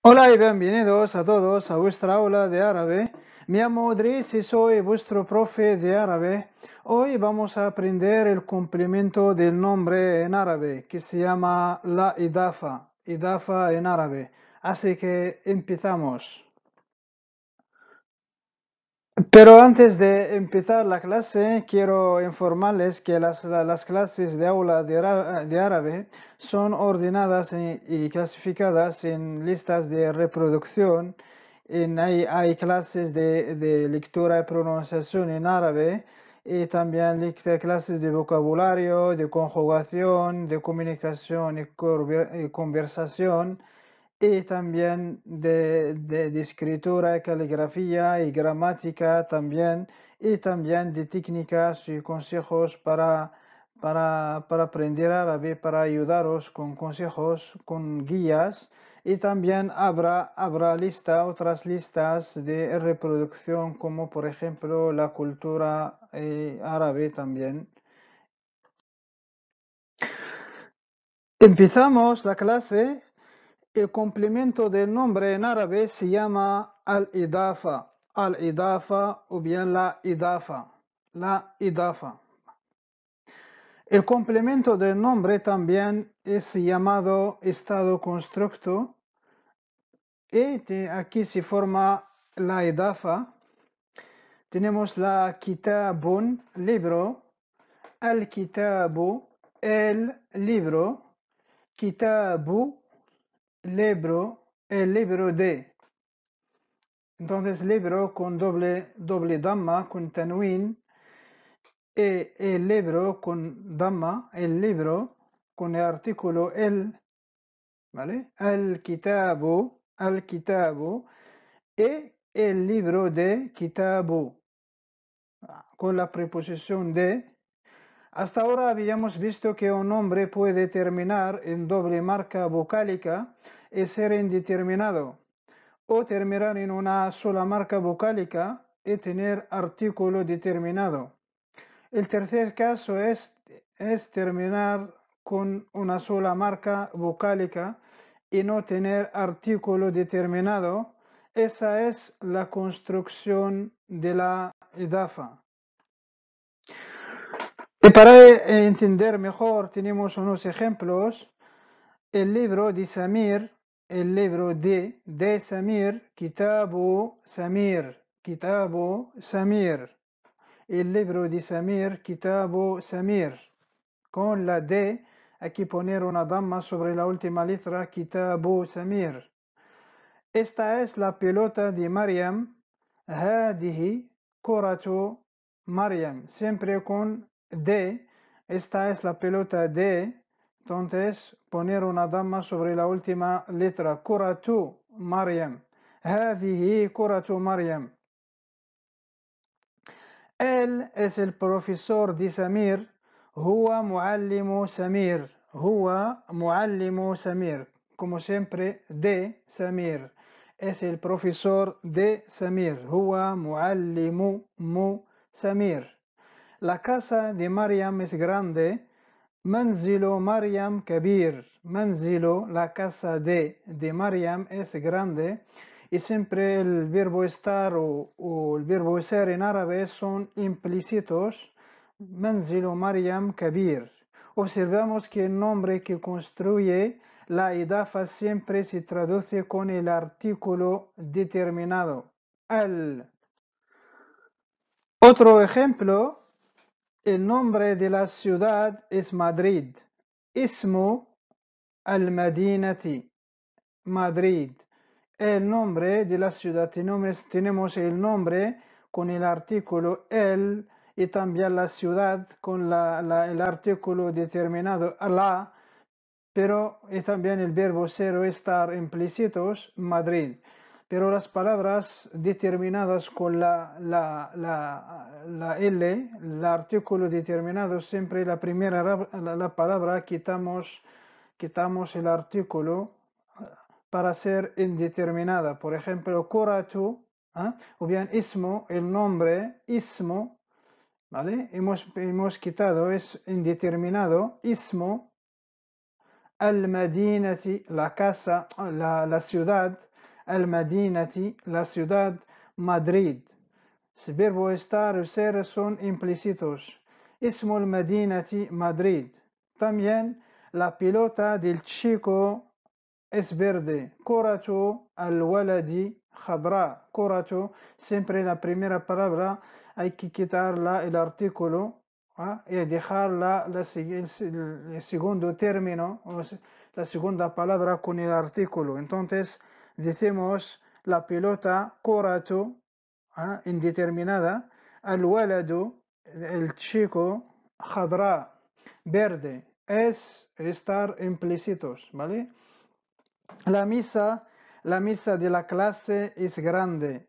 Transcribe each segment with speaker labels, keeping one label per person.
Speaker 1: Hola y bienvenidos a todos a vuestra aula de árabe. Me llamo Idris y soy vuestro profe de árabe. Hoy vamos a aprender el complemento del nombre en árabe que se llama la idafa, idafa en árabe. Así que empezamos. Pero antes de empezar la clase, quiero informarles que las clases de aula de árabe son ordenadas y clasificadas en listas de reproducción. Hay clases de lectura y pronunciación en árabe y también clases de vocabulario, de conjugación, de comunicación y conversación y también de escritura, caligrafía y gramática también, y también de técnicas y consejos para aprender árabe, para ayudaros con consejos, con guías, y también habrá otras listas de reproducción, como por ejemplo la cultura árabe también. Empezamos la clase. El complemento del nombre en árabe se llama al-idafa o bien la idafa. La idafa. El complemento del nombre también es llamado estado constructo y aquí se forma la idafa. Tenemos la kitabun, libro, al-kitabu, el libro, kitabu, libro, el libro de. Entonces libro con doble damma, con tanwin, y el libro con damma, el libro con el artículo el, ¿vale? Al-kitabu, y el libro de kitabu, con la preposición de. Hasta ahora habíamos visto que un nombre puede terminar en doble marca vocálica y ser indeterminado, o terminar en una sola marca vocálica y tener artículo determinado. El tercer caso es terminar con una sola marca vocálica y no tener artículo determinado. Esa es la construcción de la idafa. Y para entender mejor tenemos unos ejemplos. El libro de Samir, el libro de Samir, Kitabu Samir, Kitabu Samir. El libro de Samir, Kitabu Samir. Con la D, aquí poner una damma sobre la última letra, Kitabu Samir. Esta es la pelota de Maryam, Hadihi Kuratu Maryam. Siempre con D. Esta es la pelota de. Entonces, poner una damma sobre la última letra, Kuratu Maryam. Hadihi Kuratu Maryam. Él es el profesor de Samir. Huwa muallimu Samir. Huwa muallimu Samir. Como siempre, de Samir. Es el profesor de Samir. Huwa muallimu Samir. La casa de Maryam es grande. Manzilu Maryam kabir. Manzilu, la casa de Maryam es grande. Y siempre el verbo estar o el verbo ser en árabe son implícitos. Manzilu Maryam kabir. Observamos que el nombre que construye la idafa siempre se traduce con el artículo determinado. Al. Otro ejemplo. El nombre de la ciudad es Madrid. Ismu al-Madinati. Madrid. El nombre de la ciudad. Tenemos el nombre con el artículo el y también la ciudad con el artículo determinado la, pero y también el verbo ser o estar implícitos, Madrid. Pero las palabras determinadas con la L, el artículo determinado, siempre la primera la palabra quitamos el artículo para ser indeterminada. Por ejemplo, Kuratu, o bien ismo, el nombre, ismo, ¿vale? Hemos quitado, es indeterminado, ismo, al-Madinati, la casa, la ciudad. المدينة, la ciudad, Madrid. Verbo estar y ser son implícitos. اسم المدينة Madrid. También la pelota del chico es verde. كرة الولد خضراء. كرة, siempre la primera palabra hay que quitarla el artículo y dejarla el segundo término, la segunda palabra con el artículo. Entonces decimos la pelota كرة indeterminada, الولد, el chico, خضراء, verde, es estar implícitos, ¿vale? La misa de la clase es grande.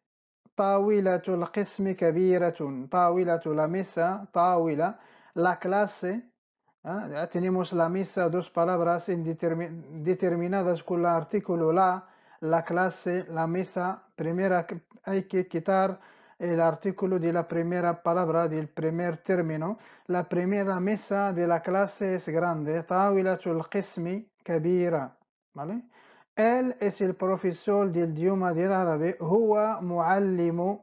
Speaker 1: طاولة القسم كبيرة. طاولة la mesa, طاولة, la clase. Ya tenemos la misa, dos palabras determinadas con el artículo la clase, la mesa. Primera hay que quitar el artículo de la primera palabra del primer término. La primera mesa de la clase es grande. طاولة القسم كبيرة, ¿vale? Él es el profesor del idioma del árabe. هو معلم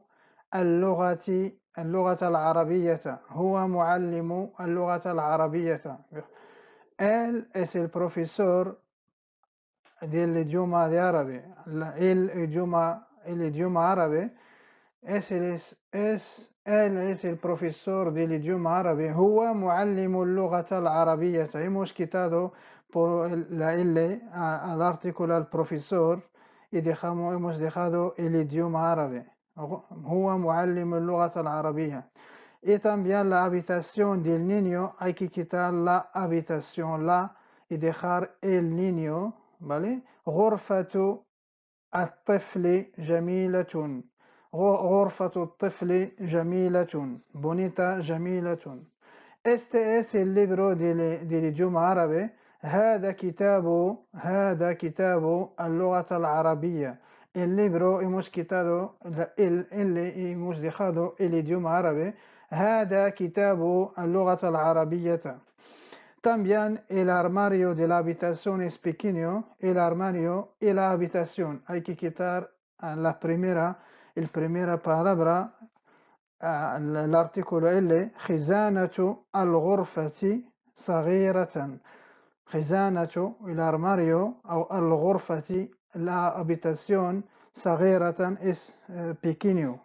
Speaker 1: اللغة العربية. هو معلم اللغة العربية. Él es el profesor del idioma de árabe. El idioma árabe. Él es el profesor del idioma árabe. هو معلم اللغة العربية. Hemos quitado por la L al artículo al profesor y hemos dejado el idioma árabe. هو معلم اللغة العربية. Y también la habitación del niño, hay que quitar la habitación y dejar el niño, ¿vale? غرفة الطفل جميلة. غرفة الطفل جميلة. Bonita, جميلة. Este es el libro del idioma árabe. هذا كتاب اللغة العربية. El libro hemos quitado el y hemos dejado el idioma árabe. هذا كتاب اللغة العربية. También el armario de la habitación es pequeño. El armario y la habitación. Hay que quitar la primera palabra, el artículo L. خزانة الغرفة صغيرة. خزانة, el armario, o الغرفة, la habitación, صغيرة es pequeño.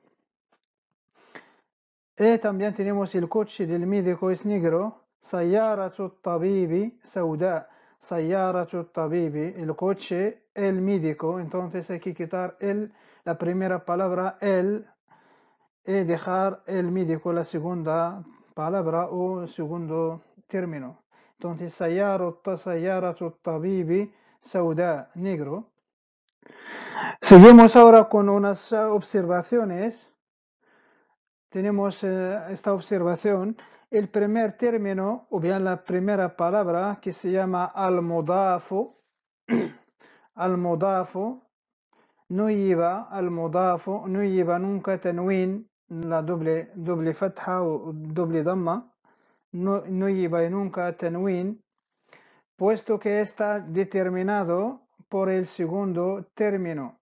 Speaker 1: Y también tenemos el coche del médico es negro. سيارة الطبيب سوداء. سيارة الطبيب, el coche, el médico. Entonces hay que quitar la primera palabra, el, y dejar el médico, la segunda palabra o segundo término. Entonces سيارة الطبيب سوداء, negro. Seguimos ahora con unas observaciones. Tenemos esta observación. El primer término, o bien la primera palabra, que se llama al-mudafu. Al-mudafu no lleva nunca tanwin, la doble fatha o doble damma. No lleva nunca tanwin, puesto que está determinado por el segundo término.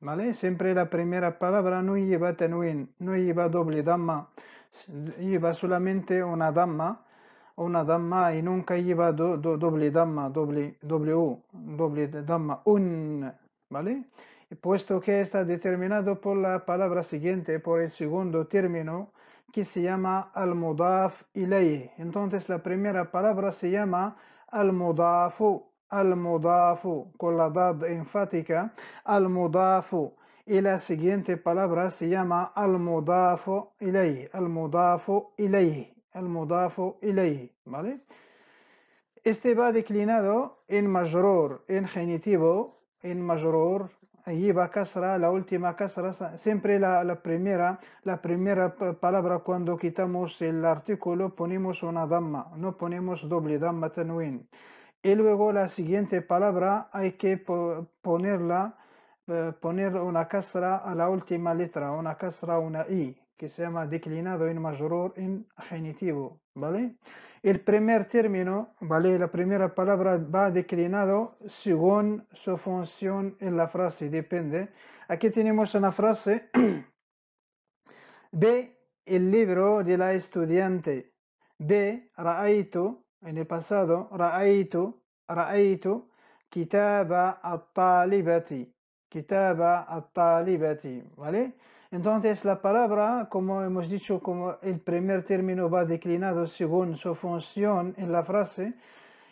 Speaker 1: ¿Vale? Siempre la primera palabra no lleva tanwin, no lleva doble damma, lleva solamente una damma y nunca lleva doble damma, doble damma, ¿vale? Y puesto que está determinado por la palabra siguiente, por el segundo término, que se llama al-mudaf ilayh. Entonces la primera palabra se llama al-mudafu. Al-mudafu, con la dad enfática, al-mudafu. Y la siguiente palabra se llama al-mudafu ilayh, al-mudafu ilayh, al-mudafu ilayh, ¿vale? Este va declinado en majrur, en genitivo, en majrur, lleva kasra, la última kasra, siempre la primera palabra cuando quitamos el artículo ponemos una damma, no ponemos doble damma tanwin. Y luego la siguiente palabra hay que poner una kasra a la última letra, una kasra, una i, que se llama declinado en majrur en genitivo, ¿vale? El primer término, ¿vale? La primera palabra va declinado según su función en la frase, depende. Aquí tenemos una frase, ve el libro de la estudiante. Ve, ra'aytu, en el pasado, ra'aytu, kitaba at-talibati, kitaba at-talibati, ¿vale? Entonces la palabra, como hemos dicho, como el primer término va declinado según su función en la frase,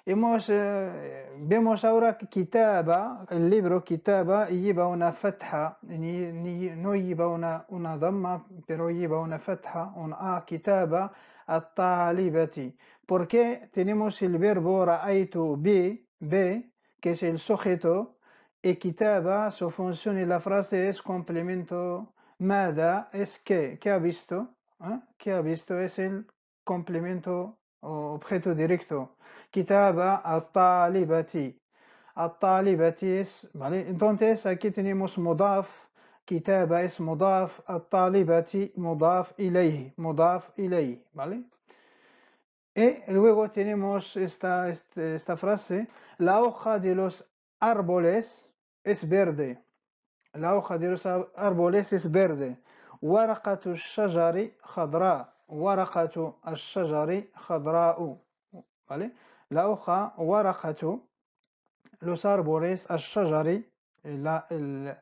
Speaker 1: vemos ahora que kitaba, el libro kitaba lleva una fatha, no lleva una dhamma, pero lleva una fatha, un a, kitaba at-talibati. ¿Por qué tenemos el verbo ra'aytu be, que es el sujeto, y kitaba, su función en la frase es complemento mada, es ¿qué ha visto? ¿Qué ha visto? Es el complemento o objeto directo. Kitaba at-talibati. At-talibati es, ¿vale? Entonces aquí tenemos mudaf, kitaba es mudaf, at-talibati mudaf ilayhi, ¿vale? Y luego tenemos esta frase, la hoja de los árboles es verde. La hoja de los árboles es verde. ورقة الشجر خضراء. ورقة الشجر خضراء. ¿Vale? La hoja, ورقة, los árboles, الشجر, el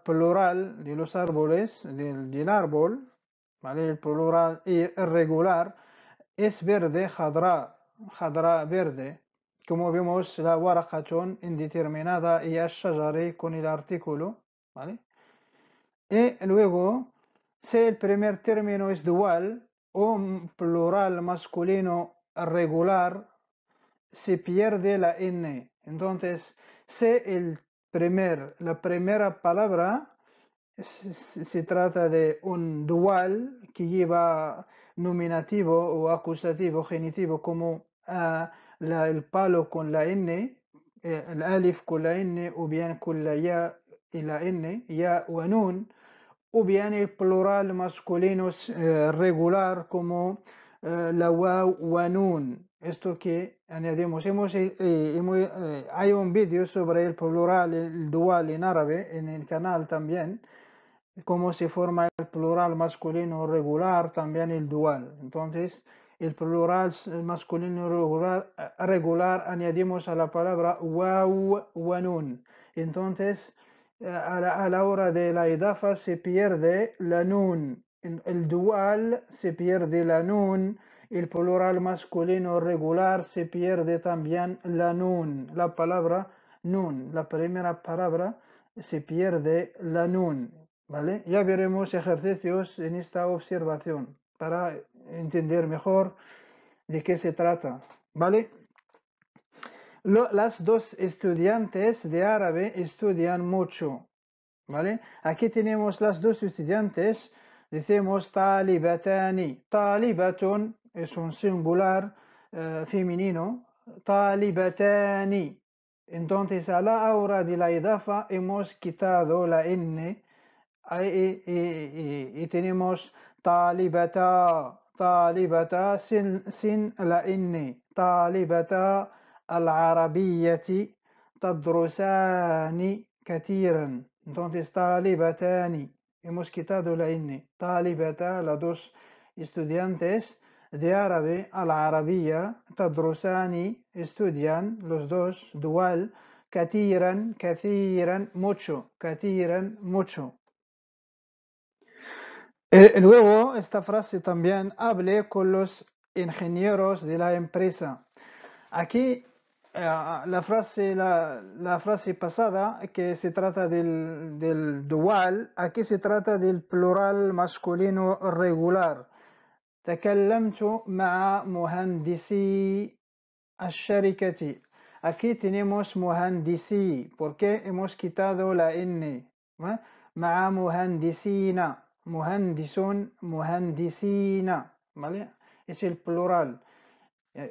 Speaker 1: plural de los árboles, del árbol, ¿vale? El plural irregular, es verde, خضراء verde. Como vemos, la ورقة indeterminada y الشجر con el artículo, ¿vale? Y luego, si el primer término es dual, un plural masculino regular, se pierde la N. Entonces, si la primera palabra se trata de un dual que lleva nominativo o acusativo, genitivo, como el palo con la N, el alif con la N, o bien con la ya y la N, ya o nun, o bien el plural masculino regular como la waw wa nun. Esto que añadimos. Hay un vídeo sobre el plural, el dual en árabe, en el canal también, cómo se forma el plural masculino regular, también el dual. Entonces, el plural masculino regular añadimos a la palabra waw wa nun. Entonces, a la hora de la idafa se pierde la nun. El dual se pierde la nun. El plural masculino regular se pierde también la nun. La palabra nun, la primera palabra, se pierde la nun. ¿Vale? Ya veremos ejercicios en esta observación para entender mejor de qué se trata. ¿Vale? Las dos estudiantes de árabe estudian mucho. ¿Vale? Aquí tenemos las dos estudiantes. Decimos talibatani. Talibatun es un singular femenino. Talibatani. Entonces a la hora de la idafa hemos quitado la n y tenemos talibata sin la n. Talibata al-arabiyyati tadrusani كثيرا. Entonces, talibatani. Hemos quitado la N. Talibata, las dos estudiantes de árabe a la arabía. Tadrusani, estudian, los dos, dual. Kathiran, mucho. Kathiran, mucho. Luego, esta frase también hable con los ingenieros de la empresa. Aquí la frase pasada, que se trata del dual, aquí se trata del plural masculino regular. تكلمت مع مهندسي الشركة. Aquí tenemos muhandisi, porque hemos quitado la N. مع مهندسين. muhandisun, muhandisina. ¿Vale? Es el plural.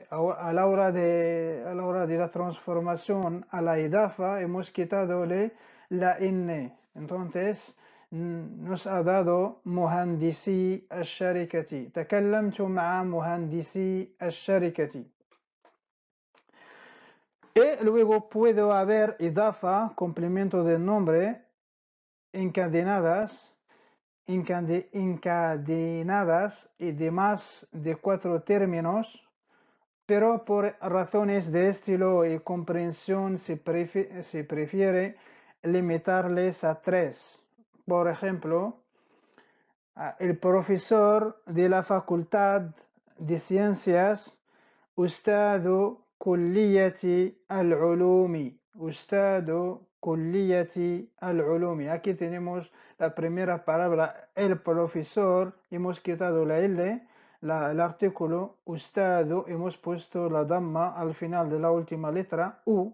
Speaker 1: A la hora de la transformación a la idafa hemos quitado la n. Entonces nos ha dado مهندسي الشركة. تكلمت مع مهندسي الشركة. Y luego puedo haber idafa, complemento del nombre, encadenadas y demás de 4 términos, pero por razones de estilo y comprensión se prefiere limitarles a 3. Por ejemplo, el profesor de la Facultad de Ciencias, Ustadu Kulliyati al-Ulumi. Ustadu Kulliyati al-Ulumi. Aquí tenemos la primera palabra, el profesor, hemos quitado la L, el artículo Ustadu, hemos puesto la damma al final de la última letra, U,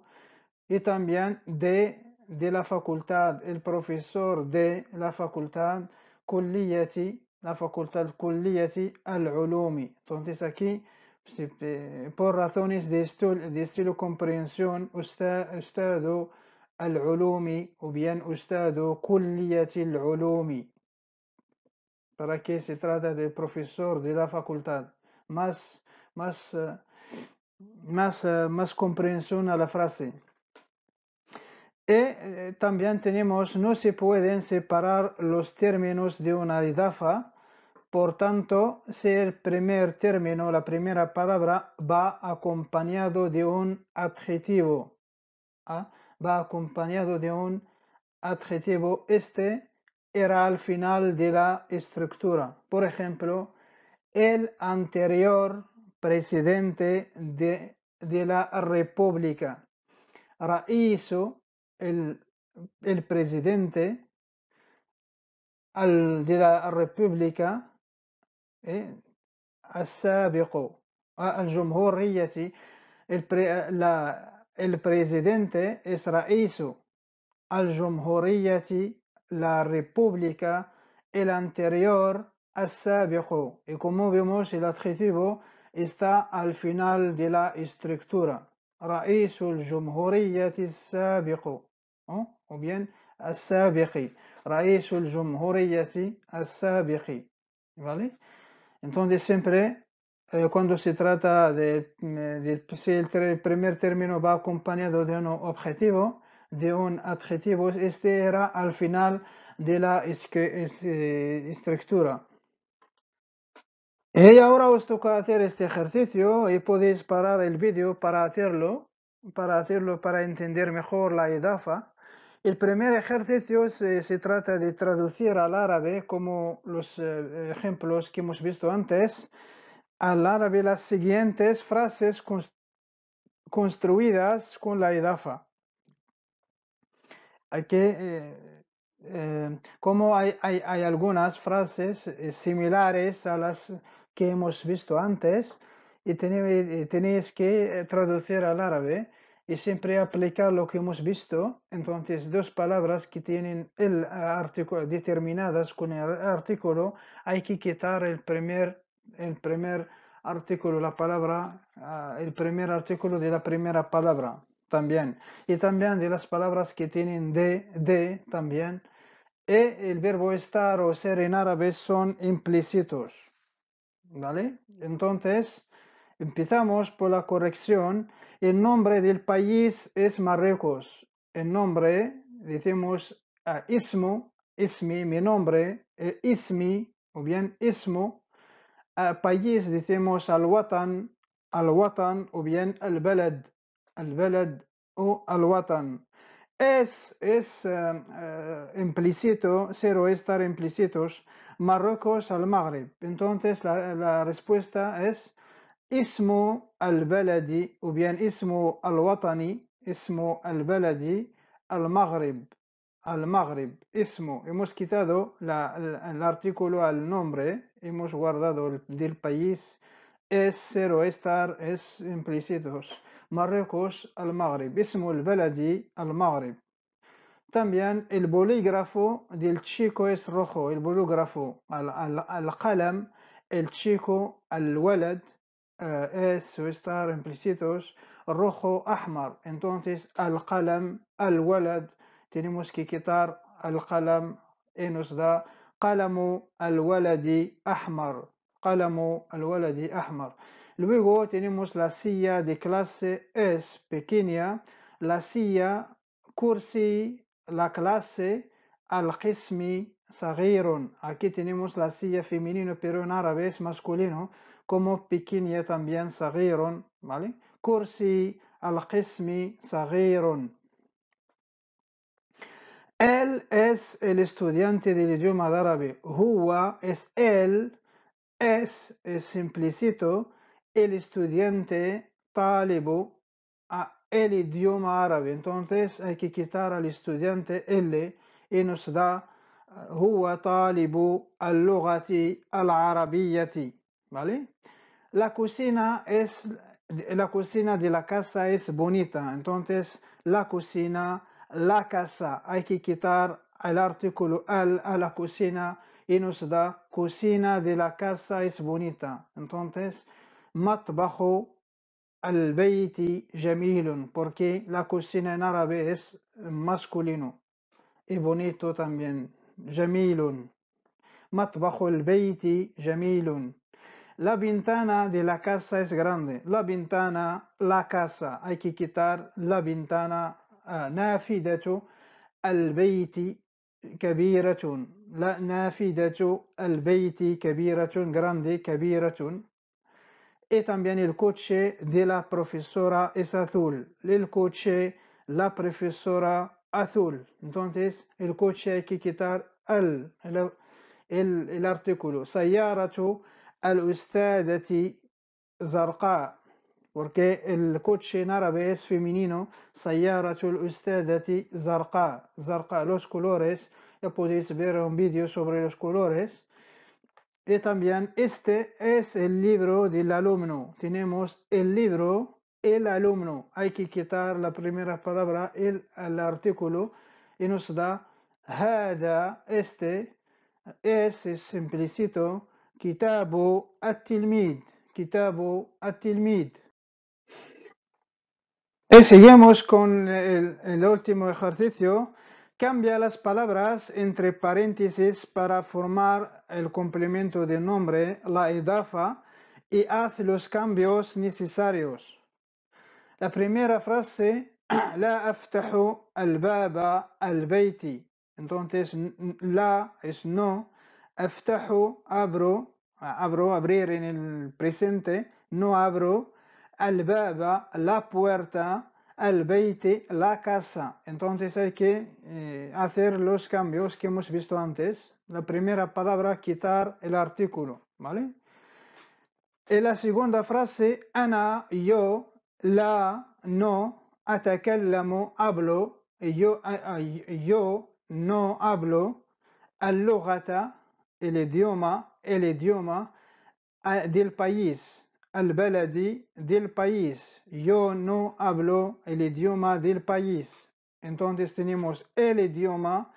Speaker 1: y también de la facultad, el profesor de la facultad, Kulliyati, la facultad Kulliyati al-Ulumi. Entonces aquí, por razones de estilo comprensión, Ustadu al-Ulumi o bien Ustadu Kulliyati al-Ulumi. Para que se trata del profesor de la facultad. Más comprensión a la frase. Y también tenemos, no se pueden separar los términos de una idafa, por tanto, si el primer término, la primera palabra, va acompañado de un adjetivo, va acompañado de un adjetivo, este era al final de la estructura. Por ejemplo, el anterior presidente de la República. Raíso, el presidente de la República, السابق الجمهورية, el presidente es raíso al-Jumhuriyati, la República, el anterior, السابق. Y como vemos, el adjetivo está al final de la estructura. رئيس الجمهورية السابق. O bien السابق. رئيس الجمهورية السابق. ¿Vale? Entonces siempre cuando se trata si el primer término va acompañado de un objetivo, de un adjetivo, este era al final de la estructura. Y ahora os toca hacer este ejercicio y podéis parar el vídeo para hacerlo, para entender mejor la idafa. El primer ejercicio se trata de traducir al árabe, como los ejemplos que hemos visto antes, al árabe las siguientes frases construidas con la idafa. Aquí, como hay algunas frases similares a las que hemos visto antes, y tenéis que traducir al árabe y siempre aplicar lo que hemos visto. Entonces, dos palabras que tienen el artículo determinadas con el artículo, hay que quitar el primer artículo, la palabra, el primer artículo de la primera palabra también. Y también de las palabras que tienen de también. Y el verbo estar o ser en árabe son implícitos. ¿Vale? Entonces, empezamos por la corrección. El nombre del país es Marruecos. El nombre, decimos ismi, mi nombre, ismi, o bien ismo. País, decimos al-Watan, o bien al-Balad o al-Watan. Es implícito, cero estar implícitos, Marruecos al Maghrib. Entonces la respuesta es ismu al-Baladi o bien ismu al-Watani, ismu al-Baladi al-Maghrib. Al-Maghrib, ismu. Hemos quitado el artículo al nombre, hemos guardado el del país, es cero estar, es implícitos. Marruecos al-Maghrib, ismu al-Baladi al-Maghrib. También el bolígrafo del chico es rojo, el bolígrafo al-qalam, el chico al-walad, es o estar implícitos, rojo ahmar. Entonces al-qalam, al-walad, tenemos que quitar al-qalam y nos da قلم الولد أحمر. قلم الولد أحمر. Luego tenemos la silla de clase es pequeña, la silla kursi, la clase al-qismi صغير. Aquí tenemos la silla femenino, pero en árabe es masculino, como pequeña también صغير, ¿vale? Kursi al-qismi صغير. Él es el estudiante del idioma árabe. Huwa es él, es implícito, el estudiante talibu el idioma árabe. Entonces hay que quitar al estudiante L y nos da huwa talibu al-lughati al-arabiyyati. ¿Vale? La cocina de la casa es bonita. Entonces la cocina, la casa, hay que quitar el artículo al a la cocina y nos da cocina de la casa es bonita. Entonces matbajo al-bayti jamilun, porque la cocina en árabe es masculino y bonito también. Jamilun. Matbajo al-bayti jamilun. La ventana de la casa es grande. La ventana, la casa. Hay que quitar la ventana. نافذة البيت كبيرة. لا نافذة البيت كبيرة. Grande, كبيرة. Y también el coche de la profesora es azul. El coche, la profesora azul. Entonces, el coche hay que quitar el artículo. سيارة الأستاذة زرقاء. Porque el coche en árabe es femenino. سيارة الأستاذة زرقاء. زرقاء, los colores. Ya podéis ver un vídeo sobre los colores. Y también este es el libro del alumno. Tenemos el libro, el alumno. Hay que quitar la primera palabra, el artículo, y nos da هذا, este es implícito, كتاب التلميذ. كتاب التلميذ. Y seguimos con el último ejercicio. Cambia las palabras entre paréntesis para formar el complemento de nombre, la idafa, y haz los cambios necesarios. La primera frase, لا أفتح الباب البيت. Entonces, la es no. أفتح, abro, abrir en el presente, no abro. الباب, la puerta. البيت, la casa. Entonces hay que hacer los cambios que hemos visto antes. La primera palabra, quitar el artículo, ¿vale? En la segunda frase, أنا, yo, la, no, أتكلم, hablo, yo no hablo, اللغة, el idioma del país, البلد, del país, yo no hablo el idioma del país. Entonces tenemos el idioma,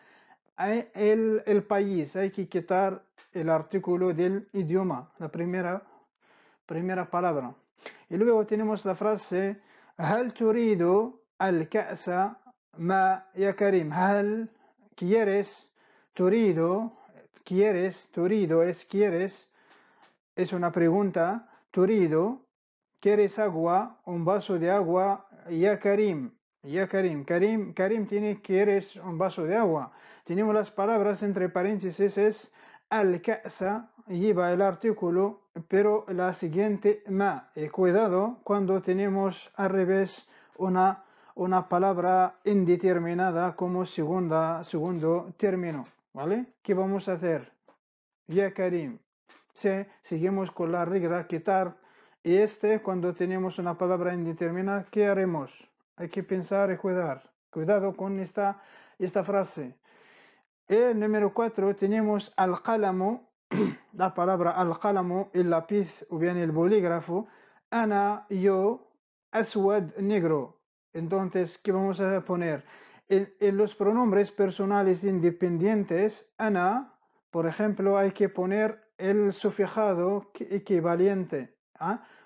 Speaker 1: el país, hay que quitar el artículo del idioma, la primera palabra. Y luego tenemos la frase هل تريد الكأس ما يا كريم. هل, quieres, turido, quieres, turido es quieres, es una pregunta. Turido, quieres agua, un vaso de agua. Ya Karim, ya Karim, Karim tiene, quieres un vaso de agua. Tenemos las palabras entre paréntesis, es al-ka'sa, lleva el artículo, pero la siguiente ma. Cuidado cuando tenemos al revés una palabra indeterminada como segundo término, ¿vale? ¿Qué vamos a hacer? Ya Karim. Sí, seguimos con la regla quitar. Y cuando tenemos una palabra indeterminada, ¿qué haremos? Hay que pensar y cuidar. Cuidado con esta frase. El número 4 tenemos al-qalamu, la palabra al-qalamu, el lápiz o bien el bolígrafo. Ana, yo, aswad, negro. Entonces, ¿qué vamos a poner? En los pronombres personales independientes, ana, por ejemplo, hay que poner el sufijado equivalente.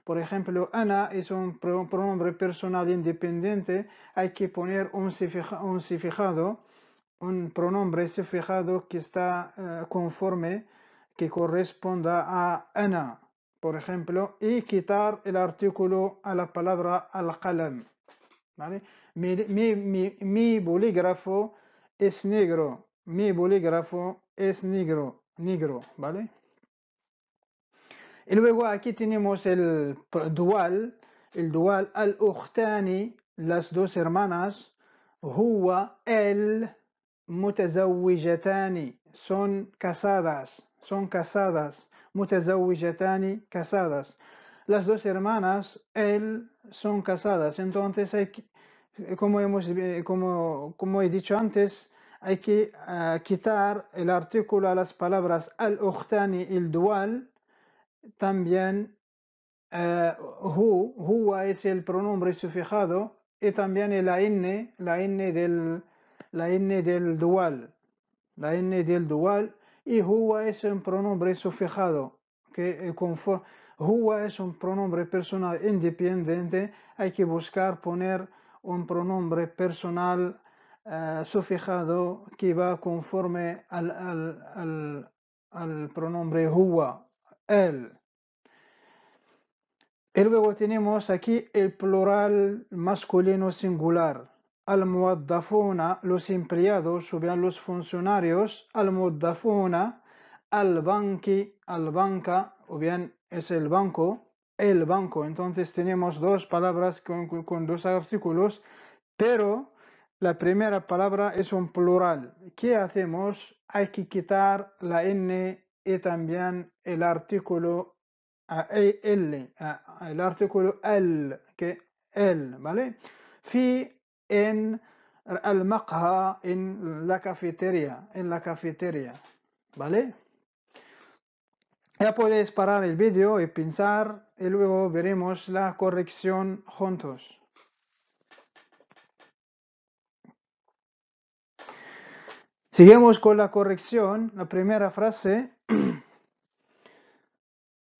Speaker 1: Por ejemplo, ana es un pronombre personal independiente, hay que poner un sufijado un pronombre sufijado que está conforme, que corresponda a ana, por ejemplo, y quitar el artículo a la palabra al-qalam, ¿vale? Mi bolígrafo es negro, mi bolígrafo es negro, ¿vale? Y luego aquí tenemos el dual al-ukhtani, las dos hermanas, huwa el mutazawijatani, son casadas, mutazawijatani, casadas. Las dos hermanas, él, son casadas, entonces como he dicho antes, hay que quitar el artículo a las palabras al-ukhtani y el dual. También huwa es el pronombre sufijado y también la n del dual, y huwa es un pronombre sufijado que huwa es un pronombre personal independiente. Hay que buscar poner un pronombre personal sufijado que va conforme al pronombre huwa, él. Y luego tenemos aquí el plural masculino singular. Al-muwaddafuna, los empleados o bien los funcionarios. Al-muwaddafuna, al-banki, al-banca, o bien es el banco. Entonces tenemos dos palabras con dos artículos, pero la primera palabra es un plural. ¿Qué hacemos? Hay que quitar la n y también el artículo el artículo que ¿vale? En al-maqha, en la cafetería, ¿vale? Ya podéis parar el vídeo y pensar y luego veremos la corrección juntos. Seguimos con la corrección. La primera frase.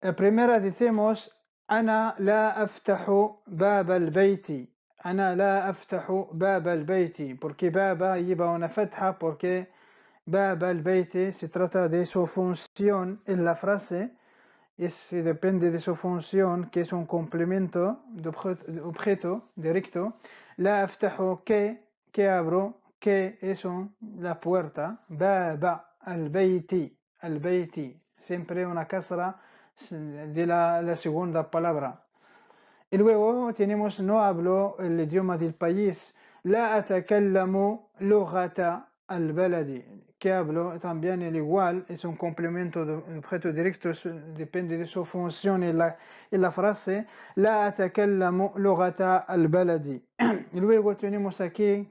Speaker 1: La primera decimos أنا لا أفتح باب البيت. أنا لا أفتح باب البيت. Porque baba lleva una fatha, porque باب البيت se trata de su función en la frase. Depende de su función, que es un complemento de objeto directo. لا أفتح que abro, que es la puerta. باب البيت siempre una casra de la segunda palabra. Y luego tenemos no hablo el idioma del país. لا أتكلم لغة البلد. Que hablo también el igual, es un complemento de objeto directo, depende de su función en la frase. لا أتكلم لغة البلد. Y luego tenemos aquí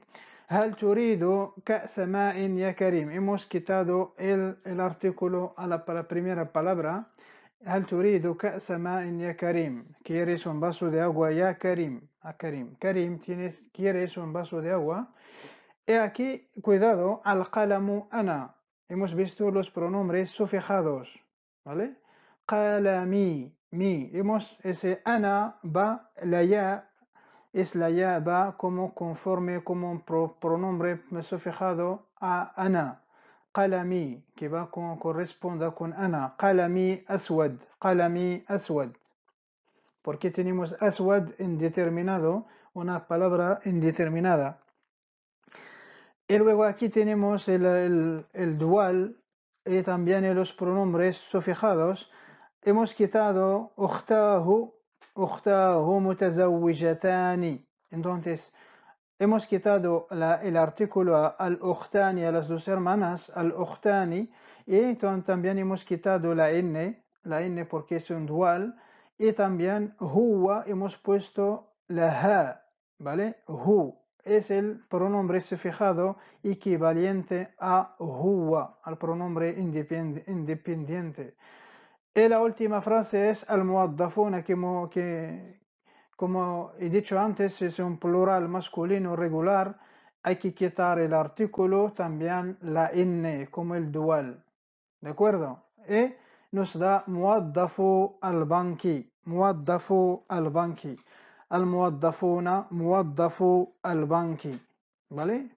Speaker 1: هل تريد كأس ماء يا كريم. Hemos quitado el artículo a la primera palabra. هل تريد كأس ماء يا كريم. ¿Quieres un vaso de agua ya Karim? Karim, ¿quieres un vaso de agua? Y aquí, cuidado, al-qalamu ana. Hemos visto los pronombres sufijados, ¿vale? Qalami, mi. Ese ana va, la ya, la ya va conforme como un pronombre sufijado a ana. Qalami, que corresponda con ana. Qalami aswad. Porque tenemos aswad indeterminado, una palabra indeterminada. Y luego aquí tenemos el dual y también los pronombres sufijados. Hemos quitado ukhtahu mutazawijatani. Entonces, hemos quitado el artículo al-ukhtani, a las dos hermanas, al-ukhtani, y también hemos quitado la n porque es un dual, y también huwa hemos puesto la ha, ¿vale? Es el pronombre sufijado equivalente a huwa, al pronombre independiente. Y la última frase es al-muwaddafuna, que como he dicho antes, es un plural masculino regular. Hay que quitar el artículo, también la n, como el dual. ¿De acuerdo? Y nos da muwaddafu al-banki. Al-muwaddafuna, muwaddafu al-banki. ¿Vale?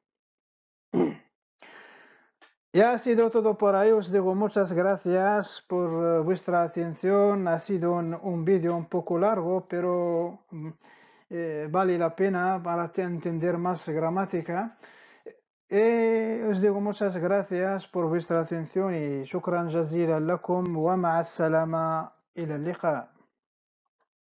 Speaker 1: Ya ha sido todo por ahí. Os digo muchas gracias por vuestra atención. Ha sido un vídeo un poco largo, pero vale la pena para entender más gramática. os digo muchas gracias por vuestra atención y شكرا جزيلا لكم ومع السلامة إلى اللقاء.